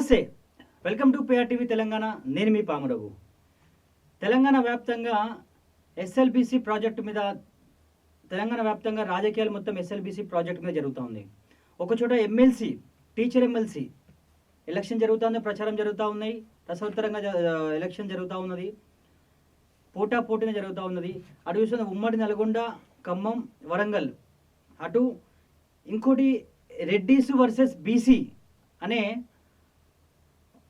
నమస్తే, welcome to పిఆర్టీవీ Telangana. నేను మీ పామురఘు. తెలంగాణ వ్యాప్తంగా ఎస్ఎల్బిసి ప్రాజెక్టు మీద తెలంగాణ వ్యాప్తంగా రాజకీయాలు మొత్తం ఎస్ఎల్బిసి ప్రాజెక్టు మీద జరుగుతూ ఉంది. ఒకచోట ఎమ్మెల్సీ, టీచర్ ఎమ్మెల్సీ ఎలక్షన్ జరుగుతుంది, ప్రచారం జరుగుతూ ఉన్నాయి, రసవత్తరంగా ఎలక్షన్ జరుగుతూ ఉన్నది, పోటాపోటీగా జరుగుతూ ఉన్నది. అటు చూసిన ఉమ్మడి నల్గొండ, ఖమ్మం, వరంగల్, అటు ఇంకోటి రెడ్డిస్ వర్సెస్ బీసీ అనే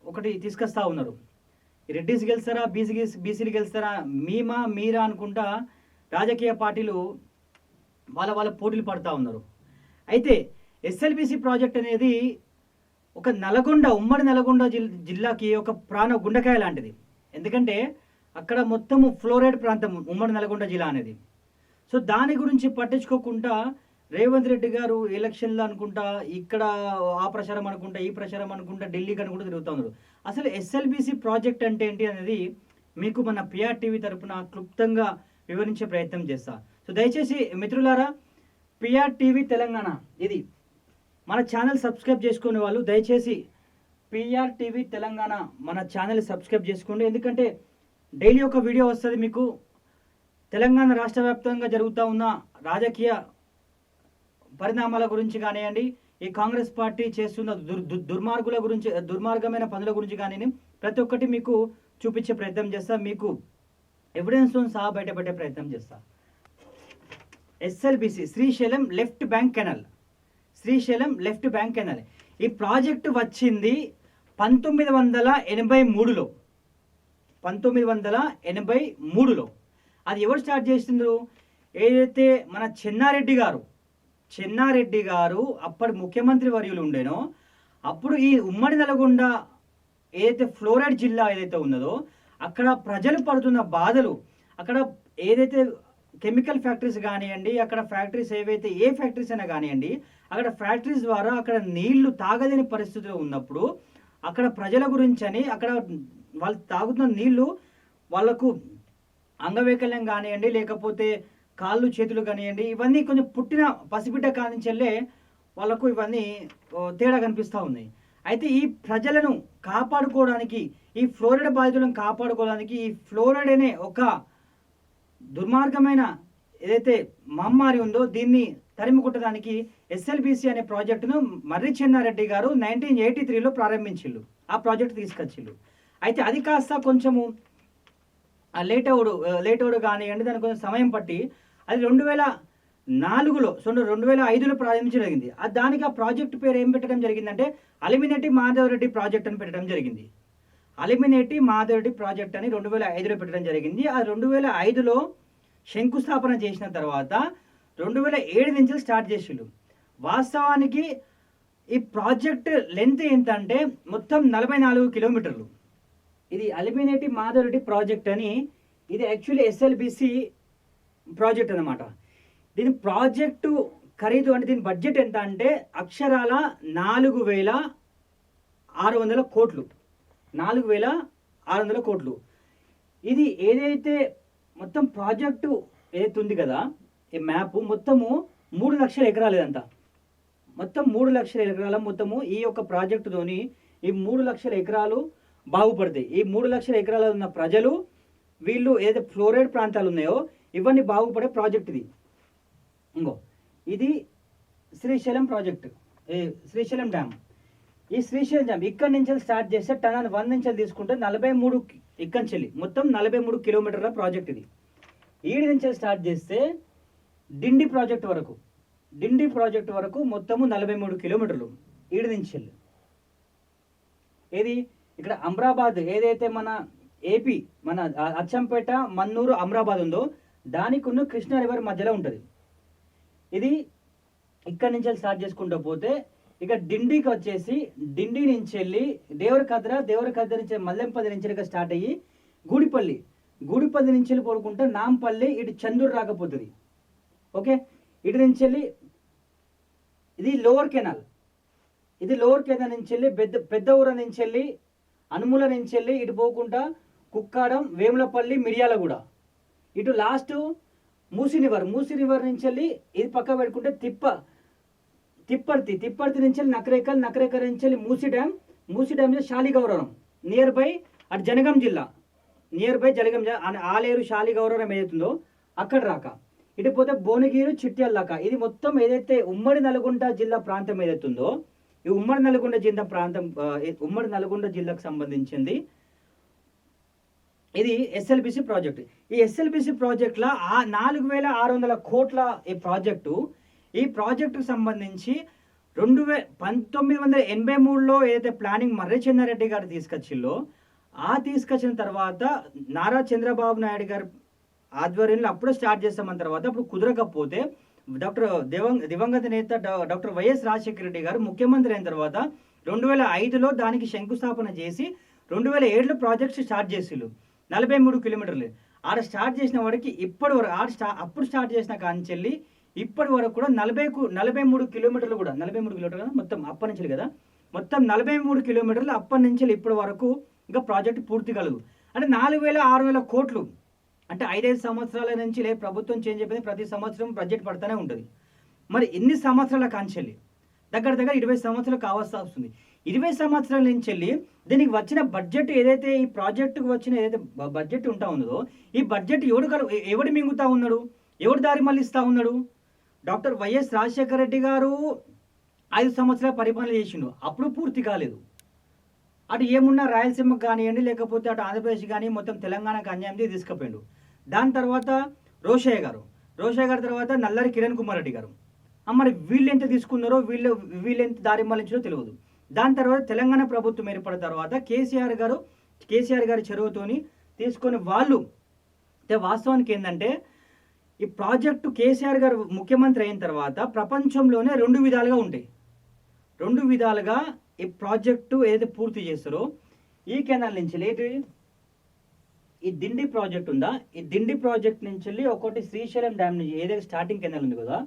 ఒకటి తీసుకొస్తా ఉన్నారు. రెడ్డిస్ గెలుస్తారా, బీసీలు గెలుస్తారా, మీరా అనుకుంటా రాజకీయ పార్టీలు వాళ్ళ పోటీలు పడుతూ ఉన్నారు. అయితే ఎస్ఎల్బిసి ప్రాజెక్ట్ అనేది ఒక ఉమ్మడి నల్గొండ జిల్లాకి ఒక గుండెకాయ లాంటిది. ఎందుకంటే అక్కడ మొత్తము ఫ్లోరైడ్ ప్రాంతం ఉమ్మడి నల్గొండ జిల్లా అనేది. సో దాని గురించి పట్టించుకోకుండా రేవంత్ రెడ్డి గారు ఎలక్షన్లు అనుకుంటా ఇక్కడ ఆ ప్రచారం అనుకుంటా, ఈ ప్రచారం అనుకుంటా, ఢిల్లీకి అనుకుంటూ తిరుగుతూ ఉన్నారు. అసలు ఎస్ఎల్బిసి ప్రాజెక్ట్ అంటే ఏంటి అనేది మీకు మన పిఆర్టీవీ తరపున క్లుప్తంగా వివరించే ప్రయత్నం చేస్తా. సో దయచేసి మిత్రులారా, పిఆర్టీవీ తెలంగాణ ఇది మన ఛానల్ సబ్స్క్రైబ్ చేసుకునే వాళ్ళు దయచేసి పిఆర్టీవీ తెలంగాణ మన ఛానల్ సబ్స్క్రైబ్ చేసుకోండి. ఎందుకంటే డైలీ ఒక వీడియో వస్తుంది మీకు. తెలంగాణ రాష్ట్ర వ్యాప్తంగా జరుగుతూ ఉన్న రాజకీయ పరిణామాల గురించి కానివ్వండి, ఈ కాంగ్రెస్ పార్టీ చేస్తున్న దుర్మార్గమైన పనుల గురించి కానీ ప్రతి ఒక్కటి మీకు చూపించే ప్రయత్నం చేస్తా, మీకు ఎవిడెన్స్తో సహా బయటపెట్టే ప్రయత్నం చేస్తా. SLBC Srisailam left bank canal, Srisailam left bank canal ఈ ప్రాజెక్టు వచ్చింది 1983లో. 1983లో అది ఎవరు స్టార్ట్ చేసిండ్రు? ఏదైతే మన చెన్నారెడ్డి గారు అప్పటి ముఖ్యమంత్రి వర్యులు ఉండేనో అప్పుడు ఈ ఉమ్మడి నల్గొండ ఏదైతే ఫ్లోరైడ్ జిల్లా ఏదైతే ఉన్నదో అక్కడ ప్రజలు పడుతున్న బాధలు, అక్కడ ఏదైతే కెమికల్ ఫ్యాక్టరీస్ కానివ్వండి, అక్కడ ఫ్యాక్టరీస్ ఏవైతే ఏ ఫ్యాక్టరీస్ అయినా కానివ్వండి, అక్కడ ఫ్యాక్టరీస్ ద్వారా అక్కడ నీళ్లు తాగలేని పరిస్థితులు ఉన్నప్పుడు అక్కడ ప్రజల గురించి అని అక్కడ వాళ్ళు తాగుతున్న నీళ్లు వాళ్ళకు అంగవైకల్యం కానివ్వండి, లేకపోతే కాళ్ళు చేతులు కానివ్వండి, ఇవన్నీ కొంచెం పుట్టిన పసిబిడ్డ కానించల్లే వాళ్ళకు ఇవన్నీ తేడా కనిపిస్తూ ఉన్నాయి. అయితే ఈ ప్రజలను కాపాడుకోవడానికి, ఈ ఫ్లోరైడ్ బాధితులను కాపాడుకోవడానికి ఈ ఫ్లోరైడ్ అనే ఒక దుర్మార్గమైన ఏదైతే మహమ్మారి ఉందో దీన్ని తరిమి కొట్టడానికి ఎస్ఎల్బిసి అనే ప్రాజెక్టును మర్రి చెన్నారెడ్డి గారు 1983లో ప్రారంభించిళ్ళు. ఆ ప్రాజెక్టు తీసుకొచ్చిళ్ళు. అయితే అది కాస్త కొంచెము లేట్ అవుడు కానివ్వండి, దానికి కొంచెం సమయం పట్టి అది 2005లో ప్రారంభించడం జరిగింది. దానికి ఆ ప్రాజెక్టు పేరు ఏం పెట్టడం జరిగిందంటే అలిమినేటి మాధవరెడ్డి ప్రాజెక్ట్ అని పెట్టడం జరిగింది. అలిమినేటి మాధవరెడ్డి ప్రాజెక్ట్ అని 2005లో పెట్టడం జరిగింది. ఆ 2005లో శంకుస్థాపన చేసిన తర్వాత 2007 నుంచి స్టార్ట్ చేసిండు. వాస్తవానికి ఈ ప్రాజెక్ట్ లెంత్ ఏంటంటే మొత్తం 44 కిలోమీటర్లు. ఇది అలిమినేటి మాధవరెడ్డి ప్రాజెక్ట్ అని, ఇది యాక్చువల్లీ ఎస్ఎల్బిసి ప్రాజెక్ట్ అనమాట. దీని ప్రాజెక్టు ఖరీదు అంటే దీని బడ్జెట్ ఎంత అంటే అక్షరాల 4,600 కోట్లు. 4,600 కోట్లు. ఇది ఏదైతే మొత్తం ప్రాజెక్టు ఏదైతే ఉంది కదా, ఈ మ్యాప్ మొత్తము 3 లక్షల ఎకరాలు. ఇదంతా మొత్తం 3 లక్షల ఎకరాల మొత్తము ఈ యొక్క ప్రాజెక్టుతోని ఈ 3 లక్షల ఎకరాలు బాగుపడతాయి. ఈ 3 లక్షల ఎకరాలు ఉన్న ప్రజలు వీళ్ళు ఏదైతే ఫ్లోరైడ్ ప్రాంతాలు ఉన్నాయో ఇవన్నీ బాగుపడే ప్రాజెక్ట్ ఇది. ఇది శ్రీశైలం ప్రాజెక్టు, శ్రీశైలం డ్యామ్. ఈ శ్రీశైలం డ్యామ్ ఇక్కడి నుంచి స్టార్ట్ చేస్తే టనల్ 1 నుంచి తీసుకుంటే 43 ఇక్కడి నుంచి మొత్తం 43 కిలోమీటర్ల ప్రాజెక్ట్ ఇది. ఈడి నుంచి స్టార్ట్ చేస్తే డిండి ప్రాజెక్ట్ వరకు మొత్తము 43 కిలోమీటర్లు ఈడి నుంచి. ఏది ఇక్కడ అమ్రాబాద్ ఏదైతే మన ఏపీ మన అచ్చంపేట, మన్నూరు, అమ్రాబాద్ ఉందో దానికి ఉన్న కృష్ణా రివర్ మధ్యలో ఉంటుంది. ఇది ఇక్కడి నుంచి స్టార్ట్ చేసుకుంటూ పోతే ఇక డిండికి వచ్చేసి డిండి నుంచి వెళ్ళి దేవరకద్ర నుంచి మల్లెంపల్లి నుంచి స్టార్ట్ అయ్యి గూడిపల్లి నుంచి వెళ్ళి పోడుకుంటే నాంపల్లి, ఇటు చందూరు రాకపోతుంది. ఓకే, ఇటు నుంచి వెళ్ళి ఇది లోవర్ కెనాల్ నుంచి వెళ్ళి పెద్ద ఊర నుంచి వెళ్ళి అనుముల నుంచి వెళ్ళి ఇటు పోకుండా కుక్కాడం, వేములపల్లి, మిర్యాలగూడ, ఇటు లాస్ట్ మూసీ రివర్ నుంచి వెళ్ళి ఇది పక్క పెట్టుకుంటే తిప్పర్తి నుంచి వెళ్ళి నకరేకల్ నుంచి వెళ్ళి మూసీ డ్యామ్, మూసీ డ్యామ్ మీద శాలిగౌరవరం నియర్ బై అటు జనగాం జిల్లా, నియర్ బై జనగాం ఆలేరు శాలిగౌరవరం ఏదైతుందో అక్కడ రాక, ఇటు పోతే భువనగిరి చిట్యాల దాకా, ఇది మొత్తం ఏదైతే ఉమ్మడి నల్గొండ జిల్లా ప్రాంతం ఏదైతుందో ఈ ఉమ్మడి నల్గొండ జిల్లా ప్రాంతం, ఉమ్మడి నల్గొండ జిల్లాకు సంబంధించింది ఇది ఎస్ఎల్బిసి ప్రాజెక్టు. ఈ ఎస్ఎల్బిసి ప్రాజెక్టులో 4,600 కోట్ల ఈ ప్రాజెక్టుకు సంబంధించి 1983లో ఏదైతే ప్లానింగ్ మర్రి చెన్నారెడ్డి గారు తీసుకొచ్చిన తర్వాత నారా చంద్రబాబు నాయుడు గారు ఆధ్వర్యంలో అప్పుడు స్టార్ట్ చేస్తామన్న తర్వాత అప్పుడు కుదరకపోతే దివంగత నేత డాక్టర్ వైఎస్ రాజశేఖర రెడ్డి గారు ముఖ్యమంత్రి అయిన తర్వాత 2005లో దానికి శంకుస్థాపన చేసి 2007లో ప్రాజెక్ట్ స్టార్ట్ చేసిళ్ళు 43 కిలోమీటర్లు. ఆడ స్టార్ట్ చేసిన వాడికి ఇప్పటి వరకు అప్పుడు స్టార్ట్ చేసిన కాంచెల్లి ఇప్పటి వరకు కూడా 43 కిలోమీటర్లు కూడా 43 కిలోమీటర్లు కదా మొత్తం అప్పటి నుంచి కదా, మొత్తం 43 కిలోమీటర్లు అప్పటి నుంచి ఇప్పటి వరకు ఇంకా ప్రాజెక్ట్ పూర్తి కలదు. అంటే 4,600 కోట్లు. అంటే 5 సంవత్సరాల నుంచి ప్రభుత్వం చేంజ్ అయిపోయింది, ప్రతి సంవత్సరం బడ్జెట్ పడుతూనే ఉంటుంది. మరి ఎన్ని సంవత్సరాల కాంచెల్లి దగ్గర 20 సంవత్సరాలు కావాల్సి వస్తుంది. 20 సంవత్సరాల నుంచి వెళ్ళి దీనికి వచ్చిన బడ్జెట్ ఏదైతే ఈ ప్రాజెక్టుకు వచ్చిన ఏదైతే బడ్జెట్ ఉంటా ఉన్నదో ఈ బడ్జెట్ ఎవడు మింగుతా ఉన్నాడు, ఎవడు దారి మళ్ళిస్తూ ఉన్నాడు? డాక్టర్ వైఎస్ రాజశేఖర రెడ్డి గారు 5 సంవత్సరాల పరిపాలన చేసిండు, అప్పుడు పూర్తి కాలేదు. అటు ఏమున్నా రాయలసీమకు కానివ్వండి, లేకపోతే అటు ఆంధ్రప్రదేశ్ కానీ మొత్తం తెలంగాణకు అన్యాయం తీసుకుపోయిండు. దాని తర్వాత రోషయ్య గారు తర్వాత నల్లరి కిరణ్ కుమార్ రెడ్డి గారు. మరి వీళ్ళు ఎంత తీసుకున్నారో వీళ్ళు ఎంత దారి మళ్ళించారో తెలియదు. దాని తర్వాత తెలంగాణ ప్రభుత్వం ఏర్పడిన తర్వాత కేసీఆర్ గారి చెరువుతోని తీసుకొని వాళ్ళు వాస్తవానికి ఏంటంటే ఈ ప్రాజెక్టు కేసీఆర్ గారు ముఖ్యమంత్రి అయిన తర్వాత ప్రపంచంలోనే 2 విధాలుగా ఉంటాయి. 2 విధాలుగా ఈ ప్రాజెక్టు ఏదైతే పూర్తి చేస్తారో ఈ కెనాల్ నుంచి ఈ దిండి ప్రాజెక్ట్ ఉందా, ఈ దిండి ప్రాజెక్ట్ నుంచి వెళ్ళి ఒకటి శ్రీశైలం డ్యామ్ నుంచి ఏదైతే స్టార్టింగ్ కెనాల్ ఉంది కదా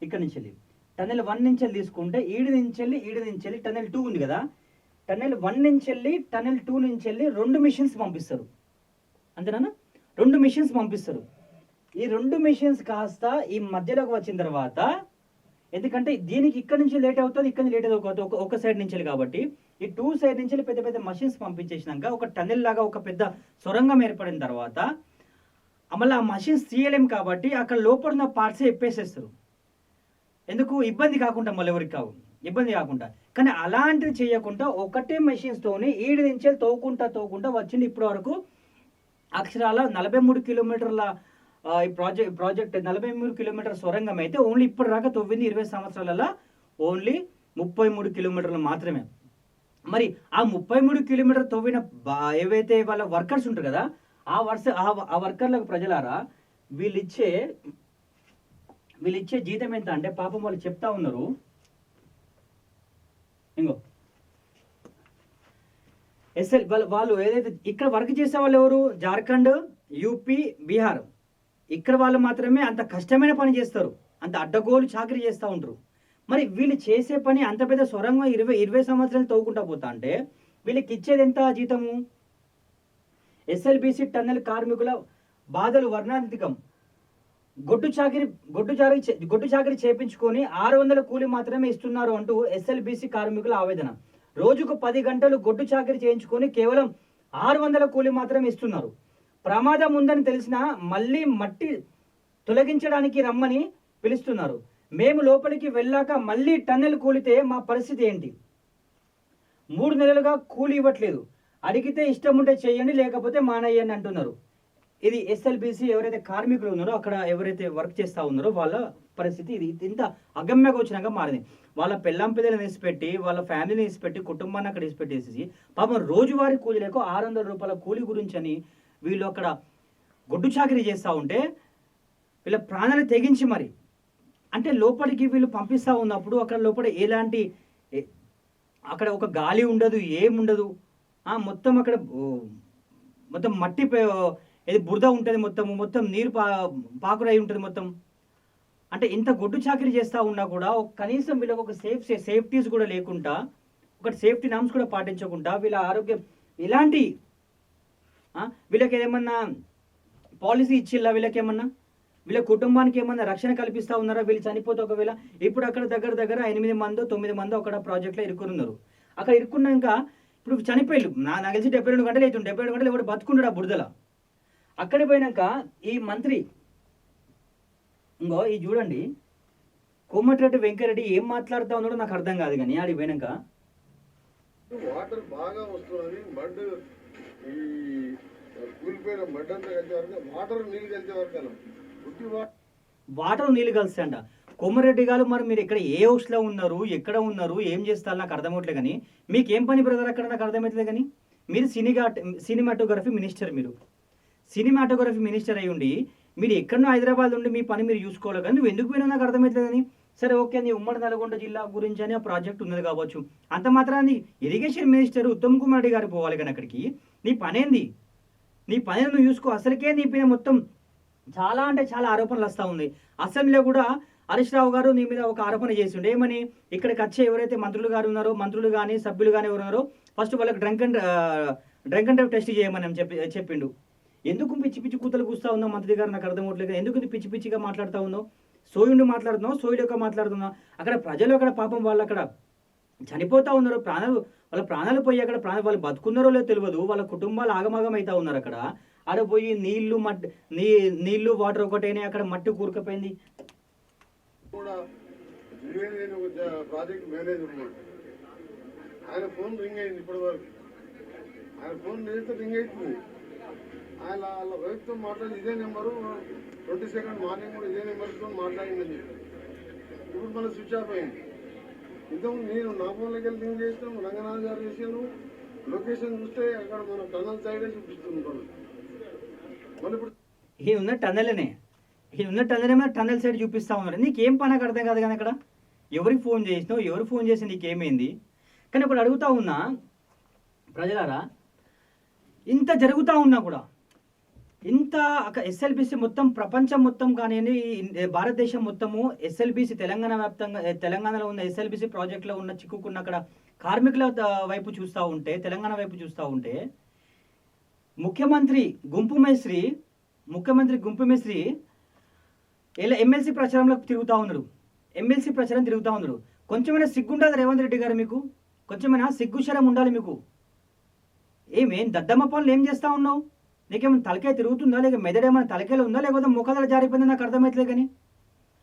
ఇక్కడ నుంచి వెళ్ళి టన్నెల్ 1 నుంచి వెళ్ళి తీసుకుంటే ఈడి నుంచి వెళ్ళి టన్నెల్ 2 ఉంది కదా, టన్నెల్ 1 నుంచి వెళ్ళి టన్నెల్ 2 నుంచి వెళ్ళి 2 మిషన్స్ పంపిస్తారు. అంతేనా? 2 మిషన్స్ పంపిస్తారు. ఈ 2 మిషన్స్ కాస్త ఈ మధ్యలోకి వచ్చిన తర్వాత, ఎందుకంటే దీనికి ఇక్కడ నుంచి లేట్ అవుతుంది, ఇక్కడ నుంచి లేట్ అవుతుంది ఒక సైడ్ నుంచి వెళ్ళి, కాబట్టి ఈ 2 సైడ్ నుంచి పెద్ద పెద్ద మషిన్స్ పంపించేసినాక ఒక టన్నెల్ లాగా ఒక పెద్ద సొరంగం ఏర్పడిన తర్వాత మళ్ళీ ఆ మషిన్స్ తీయలేం కాబట్టి అక్కడ లోపల ఉన్న పార్ట్స్ ఎప్పేసేస్తారు. ఎందుకు? ఇబ్బంది కాకుండా, మళ్ళీ ఎవరికి ఇబ్బంది కాకుండా. కానీ అలాంటివి చేయకుండా ఒకటే మెషిన్స్తోని ఈడి నుంచి తోకుంటా వచ్చింది ఇప్పటి వరకు అక్షరాల 43 కిలోమీటర్ల ఈ ప్రాజెక్ట్ 43 కిలోమీటర్ల సొరంగం అయితే ఓన్లీ ఇప్పటి దాకా తవ్వింది 20 సంవత్సరాలలో ఓన్లీ 33 కిలోమీటర్లు మాత్రమే. మరి ఆ 33 కిలోమీటర్ తవ్విన ఏవైతే వాళ్ళ వర్కర్స్ ఉంటారు కదా ఆ వర్కర్లకు ప్రజలారా వీళ్ళిచ్చే జీతం ఎంత అంటే పాపం వాళ్ళు చెప్తా ఉన్నారు. ఇంకో వాళ్ళు ఏదైతే ఇక్కడ వర్క్ చేసే వాళ్ళు ఎవరు? జార్ఖండ్, యూపీ, బీహార్. ఇక్కడ వాళ్ళు మాత్రమే అంత కష్టమైన పని చేస్తారు, అంత అడ్డగోలు చాకరీ చేస్తూ ఉంటారు. మరి వీళ్ళు చేసే పని అంత పెద్ద సొరంగం 20 సంవత్సరాలు తవ్వుకుంటా పోతా అంటే వీళ్ళకి ఇచ్చేది ఎంత జీతము? ఎస్ఎల్బిసి టన్నెల్ కార్మికుల బాధలు వర్ణాంతికం. గొడ్డు చాకరీ చేపించుకొని 600 కూలి మాత్రమే ఇస్తున్నారు అంటూ ఎస్ఎల్బిసి కార్మికుల ఆవేదన. రోజుకు 10 గంటలు గొడ్డు చాకరీ చేయించుకొని కేవలం 600 కూలి మాత్రమే ఇస్తున్నారు. ప్రమాదం ఉందని తెలిసినా మళ్ళీ మట్టి తొలగించడానికి రమ్మని పిలుస్తున్నారు. మేము లోపలికి వెళ్ళాక మళ్ళీ టన్నెల్ కూలితే మా పరిస్థితి ఏంటి? 3 నెలలుగా కూలి ఇవ్వట్లేదు. అడిగితే ఇష్టం ఉంటే చేయండి, లేకపోతే మానేయండి అంటున్నారు. ఇది ఎస్ఎల్బిసి ఎవరైతే కార్మికులు ఉన్నారో అక్కడ ఎవరైతే వర్క్ చేస్తూ ఉన్నారో వాళ్ళ పరిస్థితి ఇది. ఇంత అగమ్య గోచరంగా మారింది. వాళ్ళ పెళ్ళాం పిల్లలను వేసిపెట్టి, వాళ్ళ ఫ్యామిలీని వేసిపెట్టి, కుటుంబాన్ని అక్కడ వేసిపెట్టేసి పాపం రోజువారీ కూలి లేక 600 రూపాయల కూలి గురించి అని వీళ్ళు అక్కడ గొడ్డు చాకరీ చేస్తూ ఉంటే వీళ్ళ ప్రాణాలు తెగించి మరి అంటే లోపలికి వీళ్ళు పంపిస్తూ ఉన్నప్పుడు అక్కడ లోపల ఎలాంటి అక్కడ ఒక గాలి ఉండదు, ఏముండదు. మొత్తం అక్కడ మొత్తం మట్టి ఇది బురద ఉంటుంది, మొత్తం నీరు పాకురై ఉంటుంది మొత్తం. అంటే ఇంత గొడ్డు చాకరీ చేస్తూ ఉన్నా కూడా కనీసం వీళ్ళకి ఒక సేఫ్టీస్ కూడా లేకుండా, ఒక సేఫ్టీ నామ్స్ కూడా పాటించకుండా వీళ్ళ ఆరోగ్యం ఇలాంటి వీళ్ళకి ఏమన్నా పాలసీ ఇచ్చిల్లా? వీళ్ళ కుటుంబానికి ఏమన్నా రక్షణ కల్పిస్తూ ఉన్నారా? వీళ్ళు చనిపోతే ఒకవేళ ఇప్పుడు అక్కడ దగ్గర 8 మందో 9 మందో అక్కడ ప్రాజెక్ట్లో ఇరుక్కున్నారు. అక్కడ ఇరుక్కున్నాక ఇప్పుడు చనిపోయారు నాకు తెలిసి 72 గంటలు అవుతుంది. 72 గంటలు ఎవరు బతుకుంటాడు ఆ బురదల. అక్కడికి పోయినాక ఈ మంత్రి ఇంకో ఈ చూడండి కోమటిరెడ్డి వెంకరెడ్డి ఏం మాట్లాడుతా ఉన్నాడో నాకు అర్థం కాదు. కానీ ఆడికి పోయినాక వాటర్ బాగా వస్తున్నది, మడ్ ఈ కూలిపోయిన మడ్ అంతా కలిసే వరకు వాటర్ నీళ్ళు కలిసే వరకు వాటర్ నీళ్ళు కలిస్తాయంట. కోమరెడ్డి గారు మరి మీరు ఇక్కడ ఏ హౌస్లో ఉన్నారు, ఎక్కడ ఉన్నారు, ఏం చేస్తారు నాకు అర్థమవట్లేదు. కానీ మీకేం పని బ్రదర్ అక్కడ నాకు అర్థమవుతుంది. కానీ మీరు సినిమాటోగ్రఫీ మినిస్టర్, మీరు సినిమాటోగ్రఫీ మినిస్టర్ అయి ఉండి మీరు ఎక్కడో హైదరాబాద్ ఉండి మీ పని మీరు చూసుకోవాలి. కానీ నువ్వు ఎందుకు పోయినా నాకు అర్థమవుతుంది. కానీ సరే ఓకే, నీ ఉమ్మడి నల్గొండ జిల్లా గురించి అని ఆ ప్రాజెక్ట్ ఉన్నది కావచ్చు, అంత మాత్రాన్ని ఇరిగేషన్ మినిస్టర్ ఉత్తమ్ కుమార్ రెడ్డి గారు పోవాలి. కానీ అక్కడికి నీ పనేంది, నీ పని నువ్వు చూసుకో. అసలుకే నీ పైన మొత్తం చాలా అంటే చాలా ఆరోపణలు వస్తూ ఉంది. అసెంబ్లీలో కూడా హరీష్ రావు గారు నీ మీద ఒక ఆరోపణ చేసిండు. ఏమని, ఇక్కడికి వచ్చే ఎవరైతే మంత్రులు గారు ఉన్నారో, మంత్రులు కానీ సభ్యులు కానీ ఎవరు ఉన్నారో ఫస్ట్ వాళ్ళకి డ్రంక్ అండ్ డ్రైవ్ టెస్ట్ చేయమని చెప్పిండు. ఎందుకు పిచ్చి పిచ్చి కూతలు కూస్తూ ఉన్నావు మంత్రి గారు నాకు అర్థం అవ్వట్లేదు. ఎందుకు పిచ్చి పిచ్చిగా మాట్లాడుతూ ఉన్నావు, సోయుండి మాట్లాడుతున్నావు, సోయుడుగా మాట్లాడుతున్నావు. అక్కడ ప్రజలు అక్కడ పాపం వాళ్ళు అక్కడ చనిపోతూ ఉన్నారు, వాళ్ళ ప్రాణాలు పోయి అక్కడ వాళ్ళు బతుకున్నారో లేదో తెలియదు, వాళ్ళ కుటుంబాలు ఆగమాగం అవుతా ఉన్నారు. అక్కడ ఆడ పోయి నీళ్లు వాటర్ ఒకటేనే అక్కడ మట్టి కూరుకుపోయింది. కూడా ప్రాజెక్ట్ మేనేజర్ ఆయన ఫోన్ రింగ్ అయింది. ఇప్పటి వరకు ఆయన ఫోన్ చేస్తే రింగ్ అవుతుంది. ఆయన వాళ్ళ వైఫ్తో మాట్లాడి ఇదే నెంబరు 22 మార్నింగ్ కూడా ఇదే నెంబర్తో మాట్లాడిందని చెప్పి ఇప్పుడు మన స్విచ్ ఆఫ్ అయింది. ఇంతకు నేను నా ఫోన్లోకి వెళ్ళి లింక్ చేసినాం, రంగనాథ్ గారు చేసాను. లొకేషన్ చూస్తే అక్కడ మన టనల్ సైడే చూపిస్తున్నాం. మన ఇప్పుడు ఈ ఉన్న టన్నెల్ టన్నెల్ సైడ్ చూపిస్తా ఉన్నారు. నీకేం పని అర్థం కాదు. కానీ అక్కడ ఎవరికి ఫోన్ చేసినావు, ఎవరు ఫోన్ చేసి నీకేమైంది. కానీ ఇప్పుడు అడుగుతా ఉన్నా ప్రజలారా, ఇంత జరుగుతూ ఉన్నా కూడా ఇంత ఎస్ఎల్బిసి మొత్తం ప్రపంచం మొత్తం కానివ్వండి, భారతదేశం మొత్తము ఎస్ఎల్బిసి తెలంగాణ వ్యాప్తంగా తెలంగాణలో ఉన్న ఎస్ఎల్బిసి ప్రాజెక్టులో ఉన్న చిక్కుకున్న అక్కడ కార్మికుల వైపు చూస్తూ ఉంటే, తెలంగాణ వైపు చూస్తూ ఉంటే ముఖ్యమంత్రి గుంపు మేస్త్రి ఎమ్మెల్సీ ప్రచారంలో తిరుగుతూ ఉన్నారు. ఎమ్మెల్సీ ప్రచారం తిరుగుతూ ఉన్నారు. కొంచెమైనా సిగ్గుండాలి రేవంత్ రెడ్డి గారు, మీకు కొంచెమైనా సిగ్గుశరం ఉండాలి మీకు. ఏమేం దద్దమ్మ పనులు ఏం చేస్తూ ఉన్నావు? నీకేమైనా తలకాయ తిరుగుతుందా, లేక మెదడేమైనా తలకాయలో ఉందా, లేకపోతే ముఖాల జారిపోయిందో నాకు అర్థమవుతలేదు. కానీ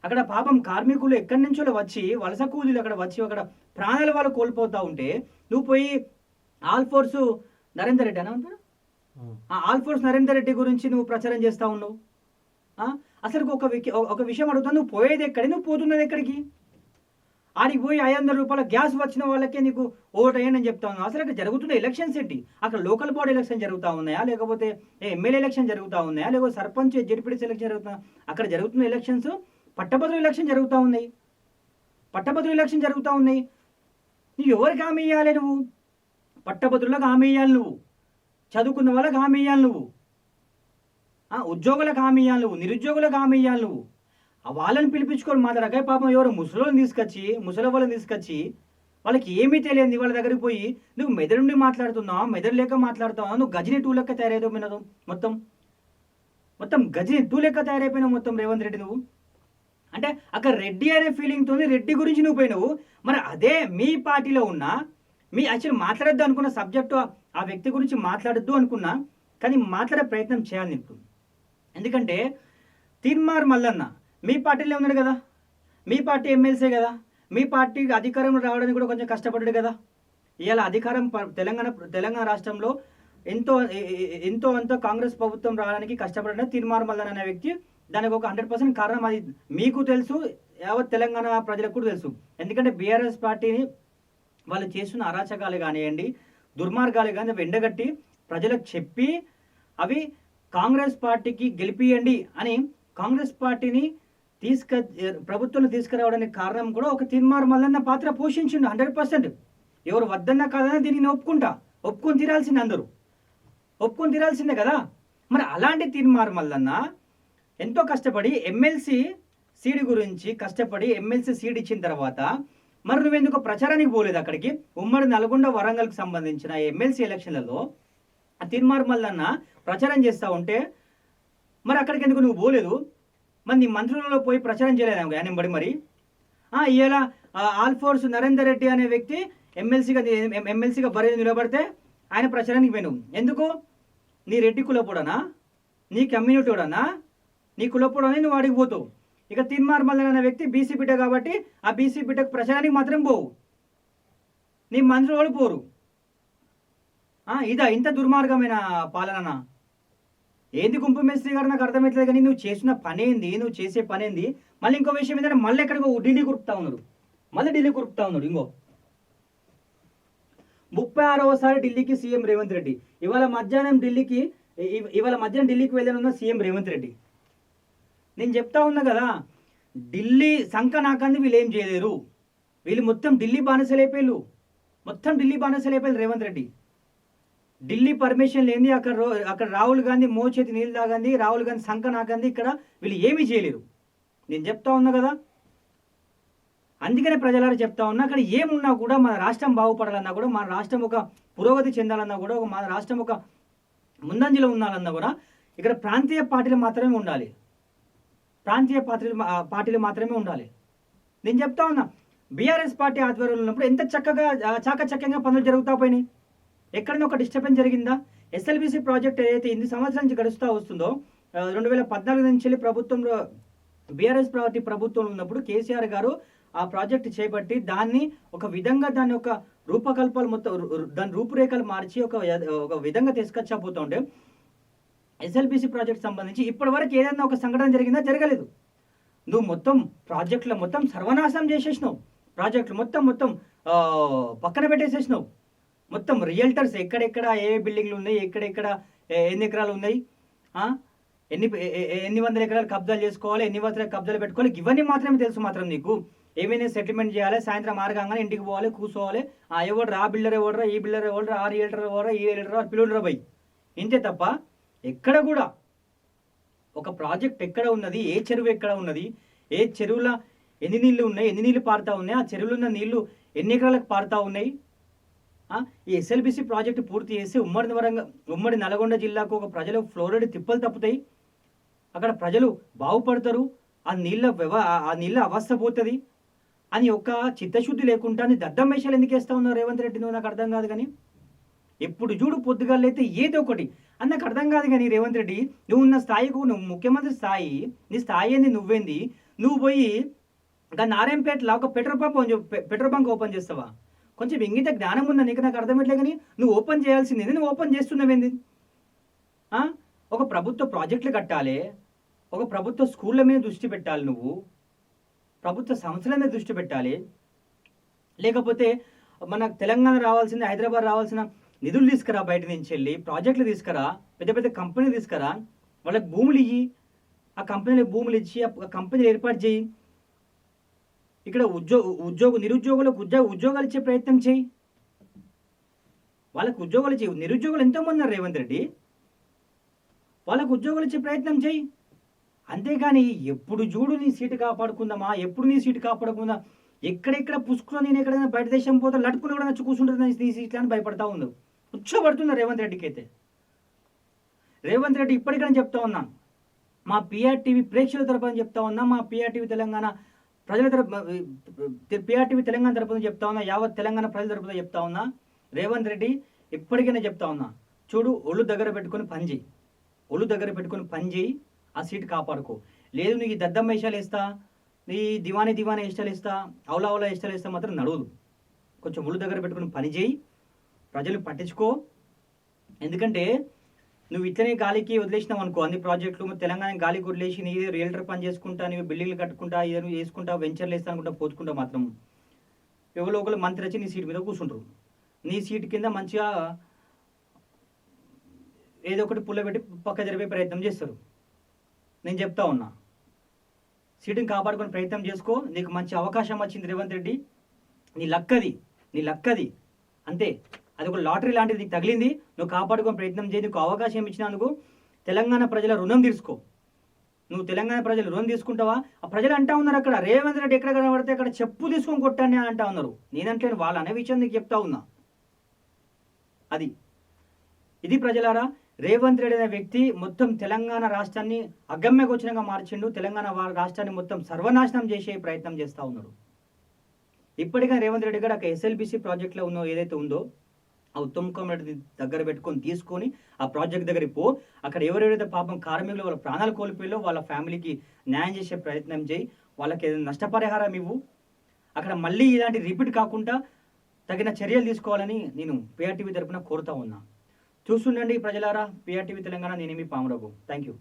అక్కడ పాపం కార్మికులు ఎక్కడి నుంచో వచ్చి వలస కూలీలు అక్కడ వచ్చి అక్కడ ప్రాణాలు వాళ్ళు కోల్పోతూ ఉంటే నువ్వు పోయి ఆల్ఫోర్స్ నరేందర్ రెడ్డి అని అంటారు, ఆల్ఫోర్స్ నరేందర్ రెడ్డి గురించి నువ్వు ప్రచారం చేస్తూ ఉన్నావు. అసలు ఒక విషయం అడుగుతాను, నువ్వు పోయేది ఎక్కడి, నువ్వు పోతున్నది ఎక్కడికి? ఆడికి పోయి 500 రూపాయల గ్యాస్ వచ్చిన వాళ్ళకే నీకు ఓటు అయ్యని చెప్తా ఉన్నావు. అసలు అక్కడ జరుగుతున్న ఎలక్షన్స్ ఏంటి? అక్కడ లోకల్ బాడీ ఎలక్షన్ జరుగుతూ ఉన్నాయా, లేకపోతే ఎమ్మెల్యే ఎలక్షన్ జరుగుతూ ఉన్నాయా, లేకపోతే సర్పంచ్ జెడ్పీటీసీ ఎలక్షన్ జరుగుతున్నా? అక్కడ జరుగుతున్న ఎలక్షన్స్ పట్టభద్రుల ఎలక్షన్ జరుగుతూ ఉన్నాయి. నువ్వు ఎవరికి హామీ ఇవ్వాలి? నువ్వు పట్టభద్రులకు హామీ ఇవ్వాలి, నువ్వు చదువుకున్న వాళ్ళకి హామీ ఇవ్వాలి, నువ్వు ఉద్యోగులకు హామీ ఇవ్వాలి, నువ్వు నిరుద్యోగులకు హామీ ఇవ్వాలి. నువ్వు వాళ్ళని పిలిపించుకొని మాట్లాడక పాపం ఎవరు ముసలి వాళ్ళని తీసుకొచ్చి వాళ్ళకి ఏమీ తెలియదు వాళ్ళ దగ్గరికి పోయి నువ్వు మెదడు నుండి మాట్లాడుతున్నావు, మెదడు లేక మాట్లాడుతున్నావు, నువ్వు గజని 2 లెక్క తయారైపోయినావు. మొత్తం గజని 2 లెక్క తయారైపోయినావు మొత్తం రేవంత్ రెడ్డి. నువ్వు అంటే అక్కడ రెడ్డి అనే ఫీలింగ్తో రెడ్డి గురించి నువ్వు పోయినావు. మరి అదే మీ పార్టీలో ఉన్న మీ యాక్చువల్ మాట్లాడద్దు అనుకున్న సబ్జెక్టు ఆ వ్యక్తి గురించి మాట్లాడద్దు అనుకున్నా, కానీ మాట్లాడే ప్రయత్నం చేయాలి నీకు. ఎందుకంటే తీన్మార్ మల్లన్న మీ పార్టీలో ఉన్నాడు కదా, మీ పార్టీ ఎమ్మెల్సీ కదా, మీ పార్టీ అధికారంలో రావడానికి కూడా కొంచెం కష్టపడ్డాడు కదా. ఇవాళ అధికారం తెలంగాణ రాష్ట్రంలో ఎంతో కాంగ్రెస్ ప్రభుత్వం రావడానికి కష్టపడిన తీన్మార్ మల్లన్న అనే వ్యక్తి. దానికి ఒక 100% కారణం అది మీకు తెలుసు, యావత్ తెలంగాణ ప్రజలకు కూడా తెలుసు. ఎందుకంటే బీఆర్ఎస్ పార్టీని వాళ్ళు చేస్తున్న అరాచకాలు కానివ్వండి, దుర్మార్గాలు కానీ అవి ఎండగట్టి ప్రజలకు చెప్పి అవి కాంగ్రెస్ పార్టీకి గెలిపియండి అని కాంగ్రెస్ పార్టీని ప్రభుత్వంలో తీసుకురావడానికి కారణం కూడా ఒక తీన్మార్ మల్లన్న పాత్ర పోషించిండు 100%. ఎవరు వద్దన్నా కాదన్నా దీనిని ఒప్పుకొని తీరాల్సిందే, అందరూ ఒప్పుకొని తీరాల్సిందే కదా. మరి అలాంటి తీన్మార్ మల్లన్న ఎంతో కష్టపడి ఎమ్మెల్సీ సీడ్ గురించి కష్టపడి ఎమ్మెల్సీ సీడ్ ఇచ్చిన తర్వాత మరి నువ్వెందుకు ప్రచారానికి పోలేదు అక్కడికి? ఉమ్మడి నల్గొండ వరంగల్కి సంబంధించిన ఎమ్మెల్సీ ఎలక్షన్లలో తీన్మార్ మల్లన్న ప్రచారం చేస్తూ ఉంటే మరి అక్కడికి ఎందుకు నువ్వు పోలేదు? మరి నీ మంత్రులలో పోయి ప్రచారం చేయలేదు వెంబడి. మరి ఇవాళ ఆల్ఫోర్స్ నరేందర్ రెడ్డి అనే వ్యక్తి ఎమ్మెల్సీగా బరి నిలబడితే ఆయన ప్రచారానికి పోయినావు. ఎందుకు? నీ రెడ్డి కులపోడనా, నీ కమ్యూనిటీడనా, నీ కులపోడని నువ్వు అడిగిపోతావు. ఇక తీన్మార్ మల్లన్న అనే వ్యక్తి బీసీ బిడ్డ కాబట్టి ఆ బీసీ బిడ్డకు ప్రచారానికి మాత్రం పోవు, నీ మంత్రులు వాళ్ళు పోరు. ఇదా ఇంత దుర్మార్గమైన పాలన? ఏంది గుంపు మేస్త్రి గారు నాకు అర్థమవుతుంది. కానీ నువ్వు చేసిన పనేంది, నువ్వు చేసే పనేంది? మళ్ళీ ఇంకో విషయం ఏంటంటే మళ్ళీ ఎక్కడికో ఢిల్లీ కురుపుతా ఉన్నాడు, ఇంకో 36వసారి ఢిల్లీకి సీఎం రేవంత్ రెడ్డి. ఇవాళ మధ్యాహ్నం ఢిల్లీకి వెళ్ళనున్న సీఎం రేవంత్ రెడ్డి. నేను చెప్తా ఉన్నా కదా, ఢిల్లీ సంఖ నాకంది వీళ్ళు ఏం చేయలేరు. వీళ్ళు మొత్తం ఢిల్లీ బానిసలైపోయారు, రేవంత్ రెడ్డి. ఢిల్లీ పర్మిషన్ లేని అక్కడ రాహుల్ గాంధీ మోచేతి నీళ్ళు తాగంది, రాహుల్ గాంధీ సంఖ నాకంది, ఇక్కడ వీళ్ళు ఏమీ చేయలేరు. నేను చెప్తా ఉన్నా కదా, అందుకనే ప్రజలారా చెప్తా ఉన్నా, అక్కడ ఏమున్నా కూడా మన రాష్ట్రం బాగుపడాలన్నా కూడా, మన రాష్ట్రం ఒక పురోగతి చెందాలన్నా కూడా, మన రాష్ట్రం ఒక ముందంజలో ఉండాలన్నా కూడా ఇక్కడ ప్రాంతీయ పార్టీలు మాత్రమే ఉండాలి. నేను చెప్తా ఉన్నా, బీఆర్ఎస్ పార్టీ ఆధ్వర్యంలో ఉన్నప్పుడు ఎంత చక్కగా చాకచక్యంగా పనులు జరుగుతా పోయినాయి. ఎక్కడైనా ఒక డిస్టర్బెన్స్ జరిగిందా? ఎస్ఎల్బీసీ ప్రాజెక్ట్ ఏదైతే 8 సంవత్సరాల నుంచి గడుస్తూ వస్తుందో, 2014 నుంచి ప్రభుత్వంలో బీఆర్ఎస్ పార్టీ ప్రభుత్వంలో ఉన్నప్పుడు కేసీఆర్ గారు ఆ ప్రాజెక్ట్ చేపట్టి దాన్ని ఒక విధంగా దాన్ని ఒక రూపకల్పాలు మొత్తం దాని రూపురేఖలు మార్చి ఒక విధంగా తీసుకొచ్చకపోతూ ఉంటే, ఎస్ఎల్బీసీ ప్రాజెక్ట్ సంబంధించి ఇప్పటి వరకు ఏదైనా ఒక సంఘటన జరిగిందా? జరగలేదు. నువ్వు మొత్తం ప్రాజెక్టులు మొత్తం సర్వనాశనం చేసేసినావు, ప్రాజెక్టులు మొత్తం పక్కన పెట్టేసేసినావు. మొత్తం రియల్టర్స్ ఎక్కడెక్కడ ఏ బిల్డింగ్లు ఉన్నాయి, ఎక్కడెక్కడ ఎన్ని ఎకరాలు ఉన్నాయి, ఎన్ని వందల ఎకరాలు కబ్జాలు చేసుకోవాలి, ఎన్ని వందల కబ్జాలు పెట్టుకోవాలి, ఇవన్నీ మాత్రమే తెలుసు. మాత్రం నీకు ఏమైనా సెటిల్మెంట్ చేయాలి, సాయంత్రం 6 కాగానే ఇంటికి పోవాలి, కూర్చోవాలి. ఎవడరా ఆ బిల్డర్ ఎవడరా, ఈ బిల్డర్ ఎవడరా, ఆ రియల్టర్ ఎవడరా, ఈ రియల్టర్ పిలుడరా బై, ఇంతే తప్ప ఎక్కడ కూడా ఒక ప్రాజెక్ట్ ఎక్కడ ఉన్నది, ఏ చెరువు ఎక్కడ ఉన్నది, ఏ చెరువుల ఎన్ని నీళ్లు ఉన్నాయి, ఎన్ని నీళ్లు పారుతా ఉన్నాయి, ఆ చెరువులో ఉన్న నీళ్లు ఎన్ని ఎకరాలకు పారుతా ఉన్నాయి. ఈ ఎస్ఎల్బీసీ ప్రాజెక్టు పూర్తి చేసి ఉమ్మడి నల్గొండ జిల్లాకు ఒక ప్రజలు ఫ్లోరైడ్ తిప్పలు తప్పుతాయి, అక్కడ ప్రజలు బాగుపడతారు, ఆ నీళ్ళ అవస్థ పోతుంది అని ఒక చిత్తశుద్ధి లేకుండా దద్దం వేషాలు ఎందుకు వేస్తా ఉన్నారు రేవంత్ రెడ్డి? నువ్వు నాకు అర్థం కాదు. కానీ ఎప్పుడు చూడు పొద్దుగాలైతే ఏదో ఒకటి అని నాకు అర్థం కాదు. కానీ రేవంత్ రెడ్డి, నువ్వు ఉన్న స్థాయికు, నువ్వు ముఖ్యమంత్రి స్థాయి, నీ స్థాయి ఏంది, నువ్వేంది? నువ్వు పోయి నారాయణపేటలో ఒక పెట్రోల్ బంక్ ఓపెన్ చేస్తావా? కొంచెం ఇంగిత జ్ఞానం ఉందా నీకు? నాకు అర్థమట్లే. కానీ నువ్వు ఓపెన్ చేయాల్సింది, నువ్వు ఓపెన్ చేస్తున్నావేంది? ఒక ప్రభుత్వ ప్రాజెక్టులు కట్టాలి, ఒక ప్రభుత్వ స్కూళ్ళ మీద దృష్టి పెట్టాలి, నువ్వు ప్రభుత్వ సంస్థల మీద దృష్టి పెట్టాలి. లేకపోతే మనకు తెలంగాణ రావాల్సిన, హైదరాబాద్ రావాల్సిన నిధులు తీసుకురా, బయట నుంచి వెళ్ళి ప్రాజెక్టులు తీసుకురా, పెద్ద పెద్ద కంపెనీలు తీసుకురా, వాళ్ళకి భూములు ఇయ్యి, ఆ కంపెనీలకు భూములు ఇచ్చి ఆ కంపెనీలు ఏర్పాటు చేయి. ఇక్కడ నిరుద్యోగులకు ఉద్యోగాలు ఇచ్చే ప్రయత్నం చేయి, వాళ్ళకు ఉద్యోగాలు ఇచ్చే. నిరుద్యోగులు ఎంతోమంది ఉన్నారు రేవంత్ రెడ్డి, వాళ్ళకు ఉద్యోగాలు ఇచ్చే ప్రయత్నం చేయి. అంతేగాని ఎప్పుడు చూడు నీ సీటు కాపాడుకుందామా, ఎప్పుడు నీ సీటు కాపాడుకుందా, ఎక్కడెక్కడ పుసుకులో నేను ఎక్కడైనా బయట దేశం పోతే లట్టుకుని కూడా నచ్చి కూర్చుంటుంది నీ సీట్లు అని భయపడతా ఉంది, ఉచ్చబడుతుంది రేవంత్ రెడ్డికి. అయితే రేవంత్ రెడ్డి ఇప్పటికైనా చెప్తా ఉన్నాను, మా పిఆర్టీవీ ప్రేక్షకుల తరపున చెప్తా ఉన్నా, మా పిఆర్టీవీ తెలంగాణ ప్రజల పిఆర్టీవీ తెలంగాణ తరపున చెప్తా ఉన్నా, యావత్ తెలంగాణ ప్రజల తరపున చెప్తా ఉన్నా, రేవంత్ రెడ్డి ఇప్పటికైనా చెప్తా ఉన్నా, చూడు ఒళ్ళు దగ్గర పెట్టుకొని పని చేయి, ఆ సీటు కాపాడుకో. లేదు నీకు ఈ దద్దమ్మ వేషాలు వేస్తా, నీ దివానీ వేషాలు వేస్తా, అవులా వేషాలు వేస్తా మాత్రం నడవదు. కొంచెం ఒళ్ళు దగ్గర పెట్టుకుని పని చేయి, ప్రజలు పట్టించుకో. ఎందుకంటే నువ్వు ఇట్లనే గాలికి వదిలేసినావు అనుకో, అన్ని ప్రాజెక్టులు తెలంగాణ గాలికి వదిలేసి నీ రియల్టర్ పని చేసుకుంటా, నీవు బిల్డింగ్లు కట్టుకుంటా, ఏదో వేసుకుంటా, వెంచర్లు వేస్తా అనుకుంటా పోతుకుంటా మాత్రం ఎవరో ఒకరు మంత్రి వచ్చి నీ సీటు మీద కూర్చుంటారు. నీ సీటు కింద మంచిగా ఏదో ఒకటి పుల్లబెట్టి పక్క జరిపే ప్రయత్నం చేస్తారు. నేను చెప్తా ఉన్నా, సీటుని కాపాడుకునే ప్రయత్నం చేసుకో. నీకు మంచి అవకాశం వచ్చింది రేవంత్ రెడ్డి, నీ లక్కది అంతే. అది ఒక లాటరీ లాంటిది నీకు తగిలింది, నువ్వు కాపాడుకునే ప్రయత్నం చేయి. నీకు అవకాశం ఇచ్చినందుకు తెలంగాణ ప్రజల రుణం తీసుకో. నువ్వు తెలంగాణ ప్రజలు రుణం తీసుకుంటావా? ఆ ప్రజలు అంటా ఉన్నారు, అక్కడ రేవంత్ రెడ్డి ఎక్కడ కనబడితే అక్కడ చెప్పు తీసుకొని కొట్టాన్ని అని అంటా ఉన్నారు. నేనంటే వాళ్ళు అనే విషయం నీకు చెప్తా ఉన్నా. ఇది ప్రజలారా, రేవంత్ రెడ్డి అనే వ్యక్తి మొత్తం తెలంగాణ రాష్ట్రాన్ని అగమ్యగోచరంగా మార్చిండు. తెలంగాణ రాష్ట్రాన్ని మొత్తం సర్వనాశనం చేసే ప్రయత్నం చేస్తూ ఉన్నాడు. ఇప్పటికైనా రేవంత్ రెడ్డి గారు అక్కడ ఎస్ఎల్బిసి ప్రాజెక్ట్లో ఉన్న ఏదైతే ఉందో ఆ ఉత్తమ్ కుమార్ రెడ్డి దగ్గర పెట్టుకొని తీసుకొని ఆ ప్రాజెక్ట్ దగ్గరికి పో, అక్కడ ఎవరెవరైతే పాపం కార్మికులు వాళ్ళ ప్రాణాలు కోల్పోయారో వాళ్ళ ఫ్యామిలీకి న్యాయం చేసే ప్రయత్నం చేయి, వాళ్ళకి ఏదైనా నష్టపరిహారం ఇవ్వు. అక్కడ మళ్ళీ ఇలాంటి రిపీట్ కాకుండా తగిన చర్యలు తీసుకోవాలని నేను పిఆర్టీవీ తరపున కోరుతా ఉన్నా. చూస్తుండండి ప్రజలారా, పిఆర్టీవీ తెలంగాణ, నేను మీ పామురఘు. Thank you.